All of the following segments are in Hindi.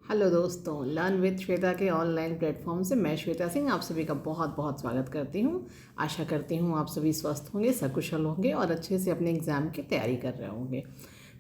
हेलो दोस्तों, लर्न विद श्वेता के ऑनलाइन प्लेटफॉर्म से मैं श्वेता सिंह आप सभी का बहुत बहुत स्वागत करती हूँ। आशा करती हूँ आप सभी स्वस्थ होंगे, सकुशल होंगे और अच्छे से अपने एग्ज़ाम की तैयारी कर रहे होंगे।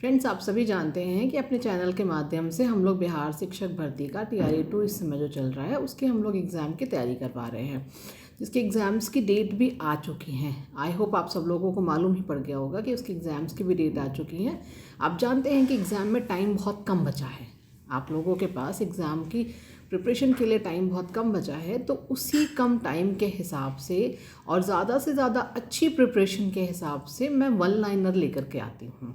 फ्रेंड्स, आप सभी जानते हैं कि अपने चैनल के माध्यम से हम लोग बिहार शिक्षक भर्ती का TRA2 इस समय जो चल रहा है उसके हम लोग एग्ज़ाम की तैयारी करवा रहे हैं, जिसके एग्ज़ाम्स की डेट भी आ चुकी हैं। आई होप आप सब लोगों को मालूम ही पड़ गया होगा कि उसकी एग्ज़ाम्स की भी डेट आ चुकी हैं। आप जानते हैं कि एग्ज़ाम में टाइम बहुत कम बचा है, आप लोगों के पास एग्ज़ाम की प्रिपरेशन के लिए टाइम बहुत कम बचा है, तो उसी कम टाइम के हिसाब से और ज़्यादा से ज़्यादा अच्छी प्रिपरेशन के हिसाब से मैं वन लाइनर लेकर के आती हूँ।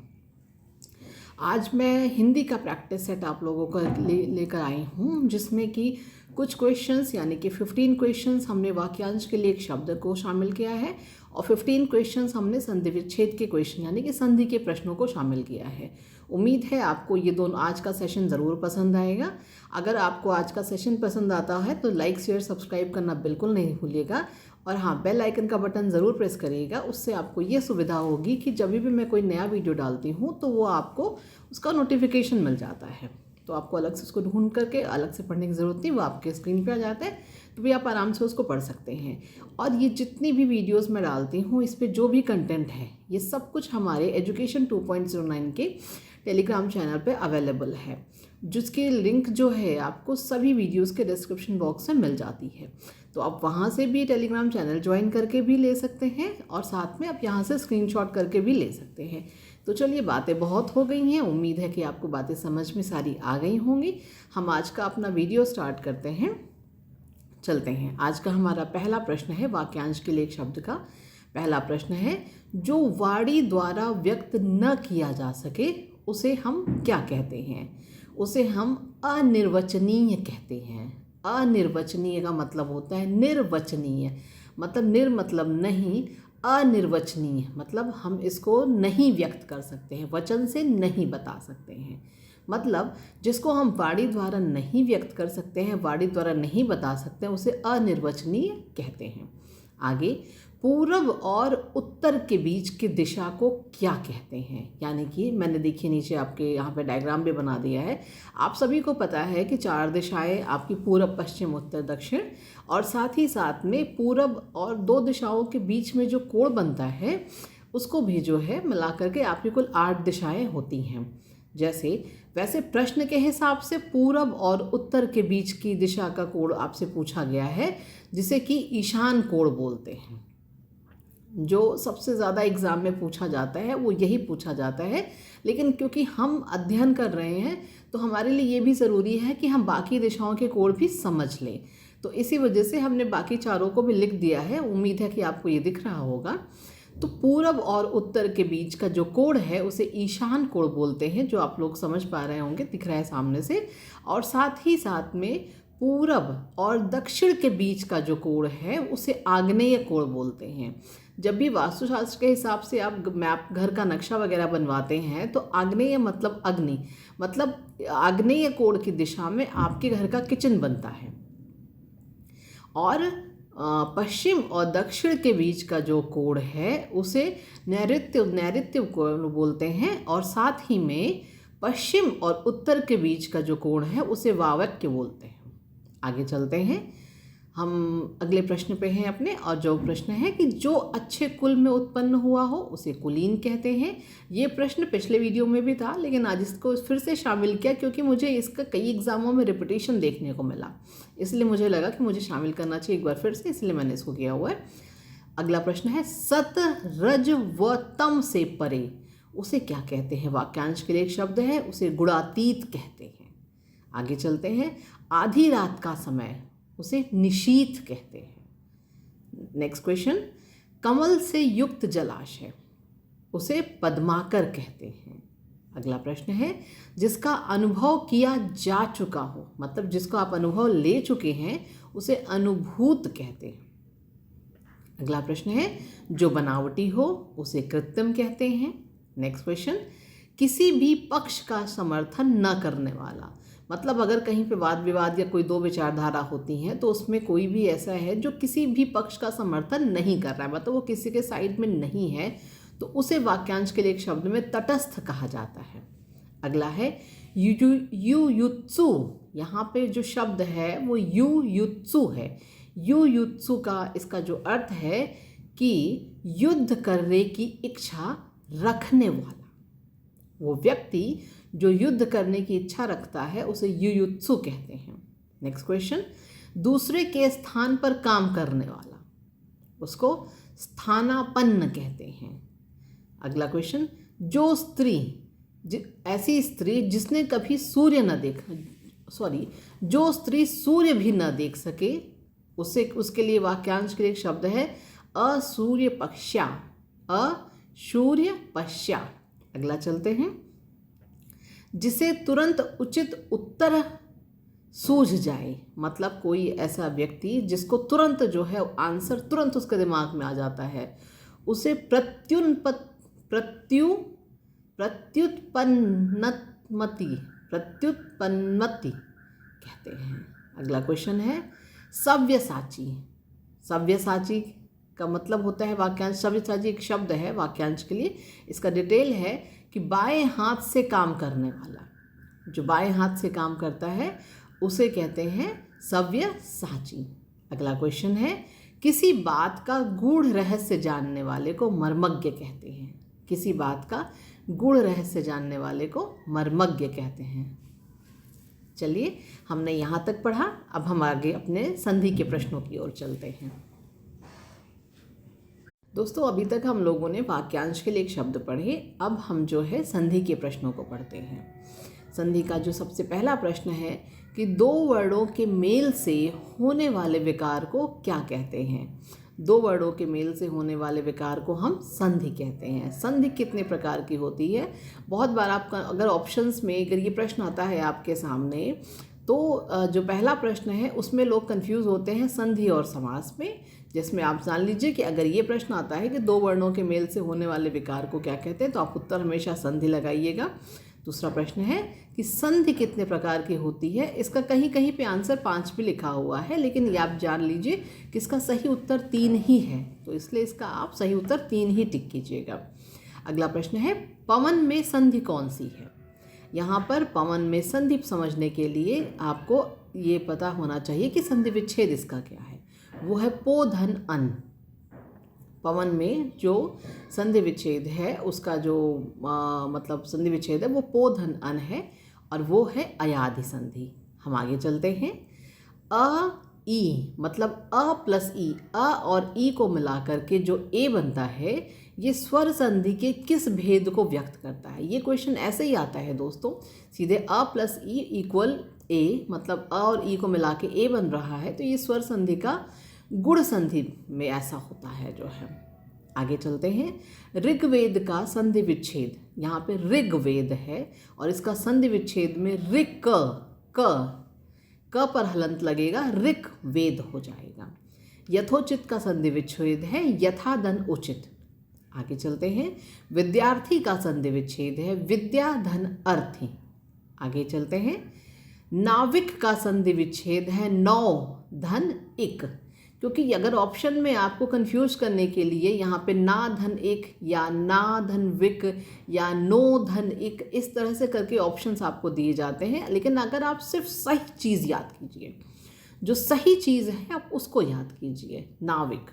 आज मैं हिंदी का प्रैक्टिस सेट आप लोगों को लेकर आई हूँ, जिसमें कि कुछ क्वेश्चंस यानी कि 15 क्वेश्चंस हमने वाक्यांश के लिए एक शब्द को शामिल किया है और 15 क्वेश्चंस हमने संधि विच्छेद के क्वेश्चन यानी कि संधि के प्रश्नों को शामिल किया है। उम्मीद है आपको ये दोनों आज का सेशन ज़रूर पसंद आएगा। अगर आपको आज का सेशन पसंद आता है तो लाइक शेयर सब्सक्राइब करना बिल्कुल नहीं भूलिएगा और हाँ, बेल आइकन का बटन ज़रूर प्रेस करिएगा। उससे आपको ये सुविधा होगी कि जब भी मैं कोई नया वीडियो डालती हूँ तो वो आपको उसका नोटिफिकेशन मिल जाता है, तो आपको अलग से उसको ढूंढ करके अलग से पढ़ने की ज़रूरत नहीं, वो आपके स्क्रीन पे आ जाता है, तो भी आप आराम से उसको पढ़ सकते हैं। और ये जितनी भी वीडियोस मैं डालती हूँ, इस पे जो भी कंटेंट है, ये सब कुछ हमारे एजुकेशन 2.09 के टेलीग्राम चैनल पे अवेलेबल है, जिसकी लिंक जो है आपको सभी वीडियोस के डिस्क्रिप्शन बॉक्स में मिल जाती है। तो आप वहाँ से भी टेलीग्राम चैनल ज्वाइन करके भी ले सकते हैं और साथ में आप यहाँ से स्क्रीनशॉट करके भी ले सकते हैं। तो चलिए, बातें बहुत हो गई हैं, उम्मीद है कि आपको बातें समझ में सारी आ गई होंगी। हम आज का अपना वीडियो स्टार्ट करते हैं, चलते हैं। आज का हमारा पहला प्रश्न है वाक्यांश के लिए एक शब्द का। पहला प्रश्न है, जो वाणी द्वारा व्यक्त न किया जा सके उसे हम क्या कहते हैं? उसे हम अनिर्वचनीय कहते हैं। अनिर्वचनीय का मतलब होता है निर्वचनीय, मतलब निर मतलब नहीं, अनिर्वचनीय मतलब हम इसको नहीं व्यक्त कर सकते हैं, वचन से नहीं बता सकते हैं। मतलब जिसको हम वाणी द्वारा नहीं व्यक्त कर सकते हैं, वाणी द्वारा नहीं बता सकते हैं, उसे अनिर्वचनीय कहते हैं। आगे, पूरब और उत्तर के बीच की दिशा को क्या कहते हैं? यानी कि मैंने देखिए नीचे आपके यहाँ पे डायग्राम भी बना दिया है। आप सभी को पता है कि 4 दिशाएं आपकी पूरब, पश्चिम, उत्तर, दक्षिण, और साथ ही साथ में पूरब और 2 दिशाओं के बीच में जो कोण बनता है उसको भी जो है मिला करके आपकी कुल 8 दिशाएं होती हैं। वैसे प्रश्न के हिसाब से पूरब और उत्तर के बीच की दिशा का कोण आपसे पूछा गया है, जिसे कि ईशान कोण बोलते हैं। जो सबसे ज़्यादा एग्ज़ाम में पूछा जाता है वो यही पूछा जाता है, लेकिन क्योंकि हम अध्ययन कर रहे हैं तो हमारे लिए ये भी ज़रूरी है कि हम बाकी दिशाओं के कोण भी समझ लें, तो इसी वजह से हमने बाकी चारों को भी लिख दिया है। उम्मीद है कि आपको ये दिख रहा होगा। तो पूरब और उत्तर के बीच का जो कोण है उसे ईशान कोण बोलते हैं, जो आप लोग समझ पा रहे होंगे, दिख रहा है सामने से। और साथ ही साथ में पूरब और दक्षिण के बीच का जो कोण है उसे आग्नेय कोण बोलते हैं। जब भी वास्तुशास्त्र के हिसाब से आप मैप, घर का नक्शा वगैरह बनवाते हैं, तो आग्नेय मतलब अग्नि, मतलब आग्नेय कोण की दिशा में आपके घर का किचन बनता है। और पश्चिम और दक्षिण के बीच का जो कोण है उसे नैऋत्य कोण बोलते हैं, और साथ ही में पश्चिम और उत्तर के बीच का जो कोण है उसे वायव्य बोलते हैं। आगे चलते हैं, हम अगले प्रश्न पे हैं अपने, और जो प्रश्न है कि जो अच्छे कुल में उत्पन्न हुआ हो उसे कुलीन कहते हैं। ये प्रश्न पिछले वीडियो में भी था, लेकिन आज इसको फिर से शामिल किया क्योंकि मुझे इसका कई एग्जामों में रिपीटेशन देखने को मिला, इसलिए मुझे लगा कि मुझे शामिल करना चाहिए एक बार फिर से, इसलिए मैंने इसको किया हुआ है। अगला प्रश्न है, सत, रज व तम से परे उसे क्या कहते हैं? वाक्यांश के लिए एक शब्द है, उसे गुणातीत कहते हैं। आगे चलते हैं, आधी रात का समय उसे निशीथ कहते हैं। नेक्स्ट क्वेश्चन, कमल से युक्त जलाशय उसे पद्माकर कहते हैं। अगला प्रश्न है, जिसका अनुभव किया जा चुका हो, मतलब जिसको आप अनुभव ले चुके हैं, उसे अनुभूत कहते हैं। अगला प्रश्न है, जो बनावटी हो उसे कृत्रिम कहते हैं। नेक्स्ट क्वेश्चन, किसी भी पक्ष का समर्थन न करने वाला, मतलब अगर कहीं पे वाद विवाद या कोई 2 विचारधारा होती हैं तो उसमें कोई भी ऐसा है जो किसी भी पक्ष का समर्थन नहीं कर रहा है, मतलब वो किसी के साइड में नहीं है, तो उसे वाक्यांश के लिए एक शब्द में तटस्थ कहा जाता है। अगला है युयुत्सु यहाँ पे जो शब्द है वो युयुत्सु है। युयुत्सु का इसका जो अर्थ है कि युद्ध करने की इच्छा रखने वाला, वो व्यक्ति जो युद्ध करने की इच्छा रखता है उसे युयुत्सु कहते हैं। नेक्स्ट क्वेश्चन, दूसरे के स्थान पर काम करने वाला, उसको स्थानापन्न कहते हैं। अगला क्वेश्चन, जो स्त्री, ऐसी स्त्री जिसने कभी सूर्य न देखा, जो स्त्री सूर्य भी न देख सके, उसके लिए वाक्यांश के लिए एक शब्द है असूर्यपश्या, असूर्यपश्या। अगला चलते हैं, जिसे तुरंत उचित उत्तर सूझ जाए, मतलब कोई ऐसा व्यक्ति जिसको तुरंत जो है आंसर तुरंत उसके दिमाग में आ जाता है, उसे प्रत्युत्पन्नति कहते हैं। अगला क्वेश्चन है सव्यसाची। सव्यसाची का मतलब होता है वाक्यांश, सव्यसाची एक शब्द है वाक्यांश के लिए। इसका डिटेल है कि बाएं हाथ से काम करने वाला, जो बाएं हाथ से काम करता है उसे कहते हैं सव्यसाची। अगला क्वेश्चन है, किसी बात का गूढ़ रहस्य जानने वाले को मर्मज्ञ कहते हैं। किसी बात का गूढ़ रहस्य जानने वाले को मर्मज्ञ कहते हैं। चलिए, हमने यहाँ तक पढ़ा, अब हम आगे अपने संधि के प्रश्नों की ओर चलते हैं। दोस्तों, अभी तक हम लोगों ने वाक्यांश के लिए एक शब्द पढ़े, अब हम जो है संधि के प्रश्नों को पढ़ते हैं। संधि का जो सबसे पहला प्रश्न है कि दो वर्णों के मेल से होने वाले विकार को क्या कहते हैं। दो वर्णों के मेल से होने वाले विकार को हम संधि कहते हैं। संधि कितने प्रकार की होती है? बहुत बार आपका अगर ऑप्शंस में अगर ये प्रश्न आता है आपके सामने, तो जो पहला प्रश्न है उसमें लोग कंफ्यूज होते हैं संधि और समास में, जिसमें आप जान लीजिए कि अगर ये प्रश्न आता है कि दो वर्णों के मेल से होने वाले विकार को क्या कहते हैं, तो आप उत्तर हमेशा संधि लगाइएगा। दूसरा प्रश्न है कि संधि कितने प्रकार की होती है। इसका कहीं कहीं पे आंसर 5 भी लिखा हुआ है, लेकिन ये आप जान लीजिए कि इसका सही उत्तर 3 ही है, तो इसलिए इसका आप सही उत्तर 3 ही टिक कीजिएगा। अगला प्रश्न है, पवन में संधि कौन सी है। यहाँ पर पवन में संधि समझने के लिए आपको ये पता होना चाहिए कि संधि विच्छेद इसका क्या है। वो है पो धन अन। पवन में जो संधि विच्छेद है उसका जो मतलब संधि विच्छेद है वो पो धन अन है, और वो है अयादि संधि। हम आगे चलते हैं। अ ई मतलब अ प्लस ई, अ और ई को मिलाकर के जो ए बनता है, ये स्वर संधि के किस भेद को व्यक्त करता है। ये क्वेश्चन ऐसे ही आता है दोस्तों, सीधे अ प्लस ई इक्वल ए, मतलब अ और ई को मिला के ए बन रहा है, तो ये स्वर संधि का गुण संधि में ऐसा होता है जो है। आगे चलते हैं। ऋग्वेद का संधि विच्छेद, यहाँ पे ऋग्वेद है और इसका संधि विच्छेद में ऋक क पर हलंत लगेगा, ऋक वेद हो जाएगा। यथोचित का संधि विच्छेद है यथा धन उचित। आगे चलते हैं। विद्यार्थी का संधि विच्छेद है विद्या धन अर्थी। आगे चलते हैं। नाविक का संधि विच्छेद है नौ धन इक, क्योंकि अगर ऑप्शन में आपको कंफ्यूज करने के लिए यहाँ पे ना धन एक या ना धन विक या नो धन इक इस तरह से करके ऑप्शंस आपको दिए जाते हैं, लेकिन अगर आप सिर्फ सही चीज़ याद कीजिए, जो सही चीज़ है आप उसको याद कीजिए, नाविक,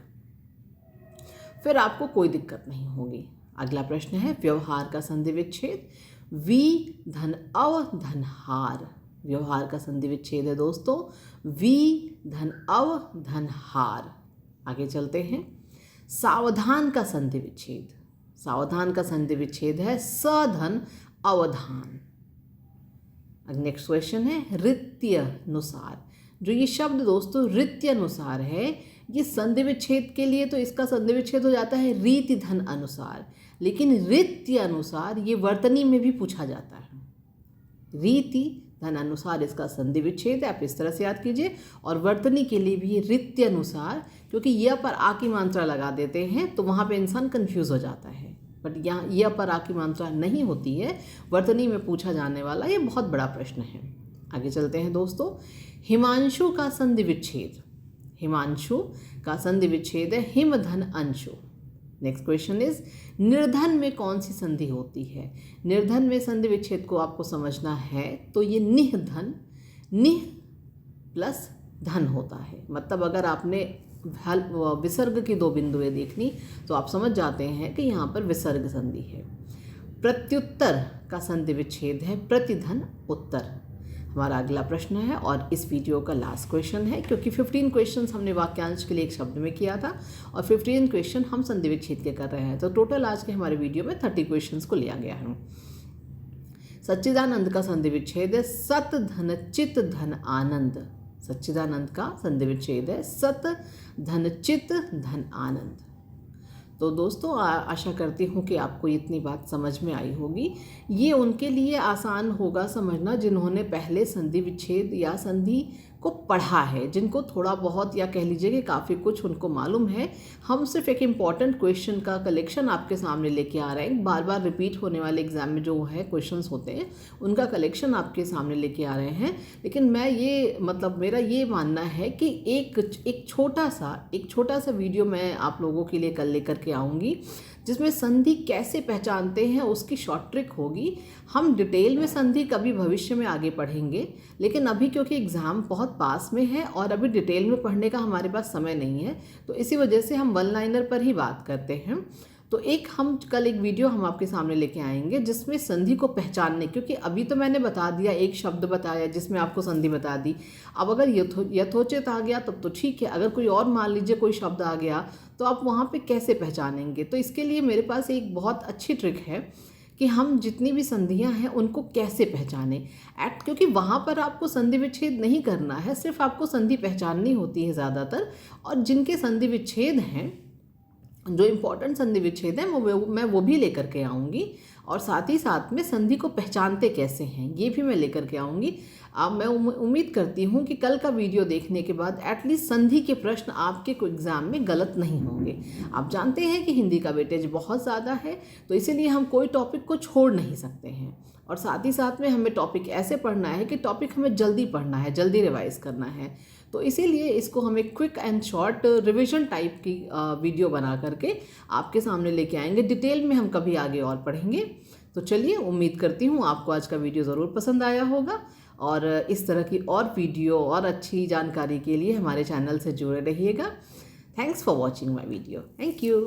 फिर आपको कोई दिक्कत नहीं होगी। अगला प्रश्न है व्यवहार का संधि विच्छेद वी धन अव धन हार। व्यवहार का संधि विच्छेद है दोस्तों वी धन अव धन हार। आगे चलते हैं। सावधान का संधि विच्छेद, सावधान का संधि विच्छेद है स धन अवधान। नेक्स्ट क्वेश्चन है रीत्यनुसार। जो ये शब्द दोस्तों रीत्यनुसार है, ये संधि विच्छेद के लिए तो इसका संधि विच्छेद हो जाता है रीति धन अनुसार, लेकिन रीत्यनुसार ये वर्तनी में भी पूछा जाता है। रीति धन अनुसार इसका संधि विच्छेद है, आप इस तरह से याद कीजिए। और वर्तनी के लिए भी रीत्यनुसार, क्योंकि य पर आ की मात्रा लगा देते हैं तो वहाँ पे इंसान कंफ्यूज हो जाता है, बट यहाँ य पर आ की मात्रा नहीं होती है, वर्तनी में पूछा जाने वाला ये बहुत बड़ा प्रश्न है। आगे चलते हैं दोस्तों। हिमांशु का संधि विच्छेद, हिमांशु का संधि विच्छेद है हिम धन अंशु। नेक्स्ट क्वेश्चन इज निर्धन में कौन सी संधि होती है। निर्धन में संधि विच्छेद को आपको समझना है तो ये निह धन, निह प्लस धन होता है। मतलब अगर आपने विसर्ग की 2 बिंदुएं देखनी तो आप समझ जाते हैं कि यहाँ पर विसर्ग संधि है। प्रत्युत्तर का संधि विच्छेद है प्रतिधन उत्तर। हमारा अगला प्रश्न है और इस वीडियो का लास्ट क्वेश्चन है, क्योंकि 15 क्वेश्चंस हमने वाक्यांश के लिए एक शब्द में किया था और 15 क्वेश्चन हम संधि विच्छेद के कर रहे हैं। तो टोटल आज के हमारे वीडियो में 30 क्वेश्चंस को लिया गया है। सच्चिदानंद का संधि विच्छेद है सत धन चित धन आनंद। सच्चिदानंद का संधि विच्छेद है सत धन चित धन आनंद। तो दोस्तों आशा करती हूँ कि आपको इतनी बात समझ में आई होगी। ये उनके लिए आसान होगा समझना जिन्होंने पहले संधि विच्छेद या संधि को पढ़ा है, जिनको थोड़ा बहुत या कह लीजिए कि काफ़ी कुछ उनको मालूम है। हम सिर्फ एक इम्पॉर्टेंट क्वेश्चन का कलेक्शन आपके सामने लेके आ रहे हैं। बार बार रिपीट होने वाले एग्जाम में जो है क्वेश्चंस होते हैं उनका कलेक्शन आपके सामने लेके आ रहे हैं। लेकिन मैं ये मेरा ये मानना है कि एक छोटा सा वीडियो मैं आप लोगों के लिए कल लेकर के आऊँगी, जिसमें संधि कैसे पहचानते हैं उसकी शॉर्ट ट्रिक होगी। हम डिटेल में संधि कभी भविष्य में आगे पढ़ेंगे, लेकिन अभी क्योंकि एग्ज़ाम बहुत पास में है और अभी डिटेल में पढ़ने का हमारे पास समय नहीं है, तो इसी वजह से हम 1 लाइनर पर ही बात करते हैं। तो कल एक वीडियो हम आपके सामने लेके आएंगे जिसमें संधि को पहचानने, क्योंकि अभी तो मैंने बता दिया, एक शब्द बताया जिसमें आपको संधि बता दी। अब अगर यथोचित आ गया तब तो ठीक है, अगर कोई और मान लीजिए कोई शब्द आ गया तो आप वहाँ पे कैसे पहचानेंगे। तो इसके लिए मेरे पास एक बहुत अच्छी ट्रिक है कि हम जितनी भी संधियाँ हैं उनको कैसे पहचानें। क्योंकि वहाँ पर आपको संधि विच्छेद नहीं करना है, सिर्फ आपको संधि पहचाननी होती है ज़्यादातर। और जिनके संधि विच्छेद हैं, जो इम्पोर्टेंट संधि विच्छेद है मैं वो भी लेकर के आऊँगी, और साथ ही साथ में संधि को पहचानते कैसे हैं ये भी मैं लेकर के आऊँगी। अब मैं उम्मीद करती हूँ कि कल का वीडियो देखने के बाद एटलीस्ट संधि के प्रश्न आपके एग्ज़ाम में गलत नहीं होंगे। आप जानते हैं कि हिंदी का वेटेज बहुत ज़्यादा है, तो इसीलिए हम कोई टॉपिक को छोड़ नहीं सकते हैं। और साथ ही साथ में हमें टॉपिक ऐसे पढ़ना है कि टॉपिक हमें जल्दी पढ़ना है, जल्दी रिवाइज करना है। तो इसीलिए इसको हम एक quick and short revision type की वीडियो बना करके आपके सामने लेके आएंगे। डिटेल में हम कभी आगे और पढ़ेंगे। तो चलिए, उम्मीद करती हूँ आपको आज का वीडियो ज़रूर पसंद आया होगा, और इस तरह की और वीडियो और अच्छी जानकारी के लिए हमारे चैनल से जुड़े रहिएगा। Thanks for watching my video. Thank you.